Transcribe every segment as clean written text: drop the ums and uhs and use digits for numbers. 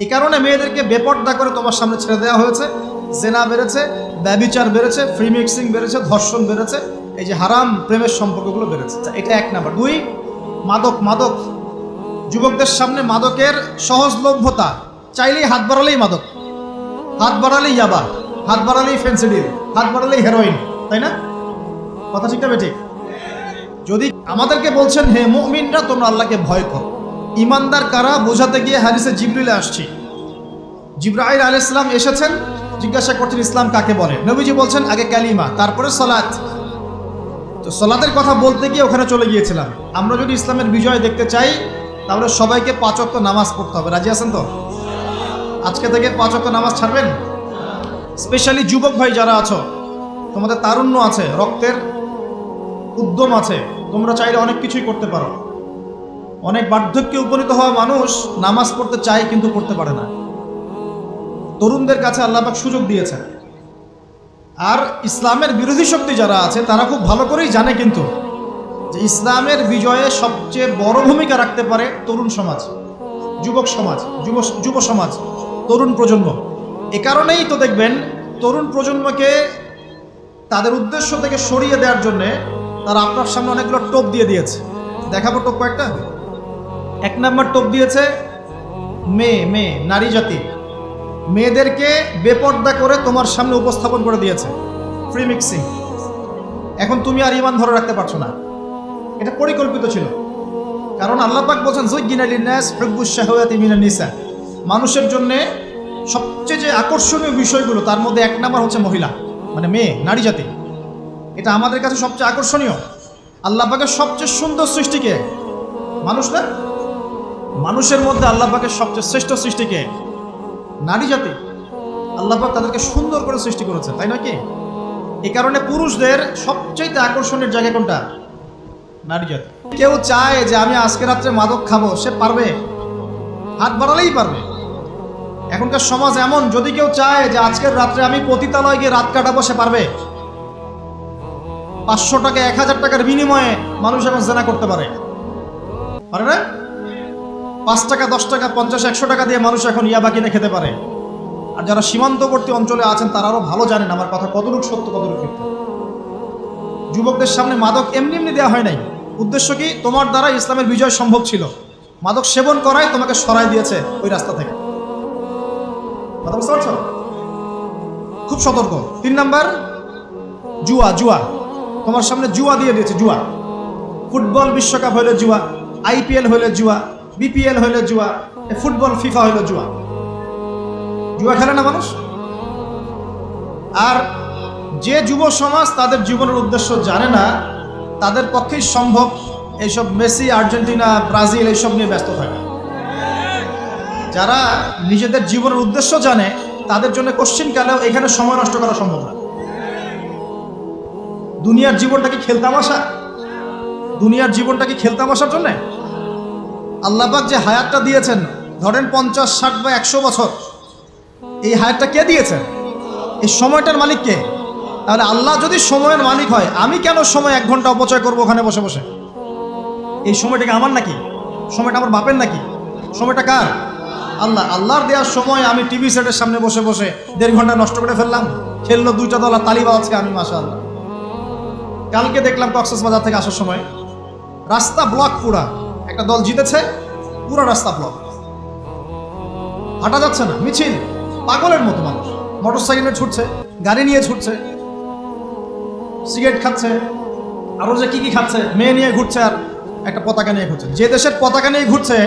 এই কারণে মেয়েদেরকে বেপর্দা করে তোমার সামনে ছেড়ে দেওয়া হয়েছে। জেনা বেড়েছে, ব্যভিচার বেড়েছে, ফ্রি মিক্সিং বেড়েছে, ধর্ষণ বেড়েছে, এই যে হারাম প্রেমের সম্পর্কগুলো বেড়েছে। এটা এক নাম্বার। দুই, মাদক। যুবকদের সামনে মাদকের সহজলভ্যতা, চাইলেই হাত বাড়ালেই মাদক, হাত বাড়ালেই ইয়াবা, হাত বাড়ালেই ফেন্সিডিল, হাত বাড়ালেই হেরোইন, তাই না? কথা ঠিক না বেঠিক? যদি আমাদেরকে বলছেন হে মুমিনরা তোমরা আল্লাহকে ভয় করো, ইমানদার কারা বোঝাতে গিয়ে হাদিসে জিবরিলে আসছি। জিবরাইল আলাইহিস সালাম এসেছেন, জিজ্ঞাসা করছেন ইসলাম কাকে বলে। নবীজি বলছেন আগে কালিমা, তারপরে সালাত। তো সালাতের কথা বলতে গিয়ে ওখানে চলে গিয়েছিলাম। আমরা যদি ইসলামের বিজয় দেখতে চাই তাহলে সবাইকে 5 ওয়াক্ত নামাজ পড়তে হবে। রাজি আছেন তো? আজকে থেকে 5 ওয়াক্ত নামাজ ছাড়বেন? স্পেশালি যুবক ভাই যারা আছো, তোমাদের তারুণ্য আছে, রক্তের উদ্যম আছে, তোমরা চাইলে অনেক কিছুই করতে পারো। অনেক বার্ধক্যে উপনীত হওয়া মানুষ নামাজ পড়তে চায় কিন্তু পড়তে পারে না। তরুণদের কাছে আল্লাহ পাক সুযোগ দিয়েছেন। আর ইসলামের বিরোধী শক্তি যারা আছে তারা খুব ভালো করেই জানে কিন্তু যে ইসলামের বিজয়ে সবচেয়ে বড় ভূমিকা রাখতে পারে তরুণ সমাজ, যুবক সমাজ, যুব সমাজ, তরুণ প্রজন্ম। এ কারণেই তো দেখবেন তরুণ প্রজন্মকে তাদের উদ্দেশ্য থেকে সরিয়ে দেওয়ার জন্যে তারা আপনার সামনে অনেকগুলো টোপ দিয়ে দিয়েছে। দেখাবো টোপ কয়েকটা। 1 নাম্বার টোপ দিয়েছে মেয়ে নারী জাতি। মেয়েদেরকে বেপর্দা করে তোমার সামনে উপস্থাপন করে দিয়েছে, ফ্রি মিক্সিং। এখন তুমি আর ঈমান ধরে রাখতে পারছো না। এটা পরিকল্পিত ছিল, কারণ আল্লাহ পাক বলছেন যুজ্জিনা লিন-নাস হুব্বুশ শাহাওয়াতি মিনান নিসা। মানুষের জন্য সবচেয়ে যে আকর্ষণীয় বিষয়গুলো তার মধ্যে 1 নাম্বার হচ্ছে মহিলা, মানে মেয়ে, নারী জাতি। এটা আমাদের কাছে সবচেয়ে আকর্ষণীয়। আল্লাহ পাকের সবচেয়ে সুন্দর সৃষ্টিকে মানুষ না, মানুষের মধ্যে আল্লাহ পাকের সবচেয়ে শ্রেষ্ঠ সৃষ্টিকে নারী জাতি। আল্লাহ পাক তাদেরকে সুন্দর করে সৃষ্টি করেছে, তাই নয় কি? এই কারণে পুরুষদের সবচেয়ে আকর্ষণের জায়গা কোনটা? নারী জাতি। কেউ চায় যে আমি আজকে রাত্রে মাদক খাবো, সে পারবে? হাত বাড়ালেই পারবে। এখনকার সমাজ এমন, যদি কেউ চায় যে আজকের রাত্রে আমি পতিতালয়ে গিয়ে রাত কাটাবো, সে পারবে? 500 টাকা 1000 টাকার বিনিময়ে মানুষ এখন জেনা করতে পারে না? 5 টাকা 10 টাকা 50 100 টাকা দিয়ে মানুষ এখন ইয়াবা কিনে খেতে পারে। আর যারা সীমান্তবর্তী অঞ্চলে আছেন তারা আরো ভালো জানেন আমার কথা কতটুকু সত্য কতটুকু মিথ্যা। যুবকদের সামনে মাদক এমনি দেওয়া হয় নাই। উদ্দেশ্য কি? তোমার দ্বারা ইসলামের বিজয় সম্ভব ছিল। মাদক সেবন করাই তোমাকে সরাই দিয়েছে ওই রাস্তা থেকে। কথা বুঝতে পারছো? খুব সতর্ক। 3 নাম্বার জুয়া। তোমার সামনে জুয়া দিয়ে দিয়েছে। জুয়া, ফুটবল বিশ্বকাপ হইলে জুয়া, IPL হইলে জুয়া, BPL হইলে জুয়া, ফুটবল ফিফা হইলে জুয়া। জুয়া খেলে না মানুষ। আর যে যুব সমাজ তাদের জীবনের উদ্দেশ্য জানে না, তাদের পক্ষেই সম্ভব এইসব মেসি, আর্জেন্টিনা, ব্রাজিল এইসব নিয়ে ব্যস্ত থাকে। যারা নিজেদের জীবনের উদ্দেশ্য জানে তাদের জন্য কোশ্চিনকালেও এখানে সময় নষ্ট করা সম্ভব না। দুনিয়ার জীবনটা কি খেলতামাশা? দুনিয়ার জীবনটা কি খেলতামাশার জন্য? আল্লাহ পাক যে হায়াতটা দিয়েছেন, ধরেন 50, 60 বা 100 বছর, এই হায়াতটা কে দিয়েছেন? এই সময়টার মালিক কে? তাহলে আল্লাহ যদি সময়ের মালিক হয়, আমি কেন সময় 1 ঘন্টা অপচয় করবো ওখানে বসে বসে? এই সময়টা কি আমার নাকি? সময়টা আমার বাপের নাকি? সময়টা কার? আল্লাহর দেওয়ার সময় আমি টিভি সেটের সামনে বসে বসে 1.5 ঘন্টা নষ্ট করে ফেললাম। খেললো 2টা দল, তালিবা আজকে আমি, মাশাআল্লাহ। কালকে দেখলাম কক্সবাজার থেকে আসার সময় রাস্তা ব্লক, পুরা একটা দল জিতেছে, পুরো রাস্তা ব্লক, হাঁটা যাচ্ছে না, মিছিল, পাগলের মতো মানুষ মোটরসাইকেলে ছুটছে, গাড়ি নিয়ে ছুটছে, সিগারেট খাচ্ছে, আরো যে কি খাচ্ছে, মেয়ে নিয়ে ঘুরছে, আর একটা পতাকা নিয়ে ঘুরছে। যে দেশের পতাকা নিয়ে ঘুরছে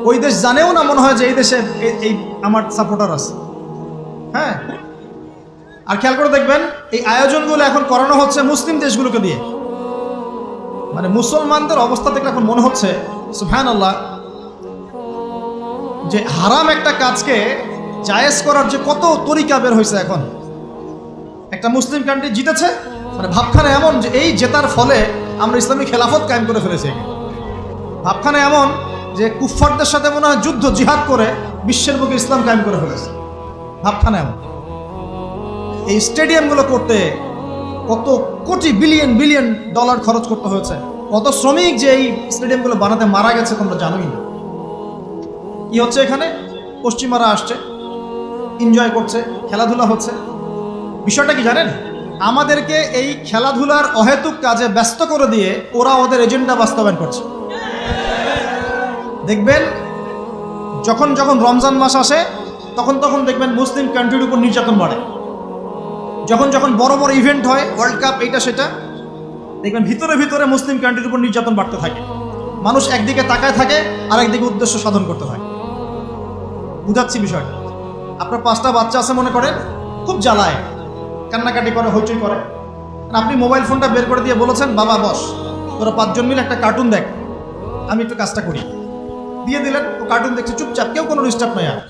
ওই দেশ জানেও না মনে হয় যে এই দেশে এই আমার সাপোর্টার আছে। হ্যাঁ, আর খেয়াল করে দেখবেন এই আয়োজনগুলো এখন করানো হচ্ছে মুসলিম দেশগুলোকে দিয়ে। মানে মুসলমানদের অবস্থা দেখলে এখন মনে হচ্ছে সুবহানাল্লাহ, যে হারাম একটা কাজকে জায়েজ করার যে কত তরিকা বের হয়েছে। এখন একটা মুসলিম কান্ট্রি জিতেছে, মানে ভাবখানা এমন যে এই জেতার ফলে আমরা ইসলামী খেলাফত কায়েম করে ফেলেছি। ভাবখানা এমন যে কুফফারদের সাথে মনে হয় যুদ্ধ জিহাদ করে বিশ্বের বুকে ইসলাম কায়েম করে ফেলেছে। ভাবখানা এমন। এই স্টেডিয়ামগুলো করতে কত কোটি বিলিয়ন ডলার খরচ করতে হয়েছে, কত শ্রমিক যে এই স্টেডিয়ামগুলো বানাতে মারা গেছে তোমরা জানোই না। কি হচ্ছে এখানে? পশ্চিমারা আসছে, এনজয় করছে, খেলাধুলা হচ্ছে। বিষয়টা কি জানেন? আমাদেরকে এই খেলাধুলার অহেতুক কাজে ব্যস্ত করে দিয়ে ওরা ওদের এজেন্ডা বাস্তবায়ন করছে। দেখবেন যখন যখন রমজান মাস আসে তখন তখন দেখবেন মুসলিম কান্ট্রির উপর নির্যাতন বাড়ে। যখন যখন বড় বড় ইভেন্ট হয়, ওয়ার্ল্ড কাপ, এইটা সেটা, দেখবেন ভিতরে ভিতরে মুসলিম কান্ট্রির উপর নির্যাতন বাড়তে থাকে। মানুষ একদিকে তাকায় থাকে আর একদিকে উদ্দেশ্য সাধন করতে হয়। বুঝাচ্ছি বিষয়টা। আপনার 5টা বাচ্চা আছে মনে করেন, খুব জ্বালায়, কান্নাকাটি করে, হইচই করে। আপনি মোবাইল ফোনটা বের করে দিয়ে বলেছেন, বাবা বস, তোরা 5 জন মিলে একটা কার্টুন দেখ, আমি একটু কাজটা করি। দিয়ে দিলেন, ও কার্টুন দেখছে চুপচাপ, কেউ কোনো ডিস্টার্ব নয় আর।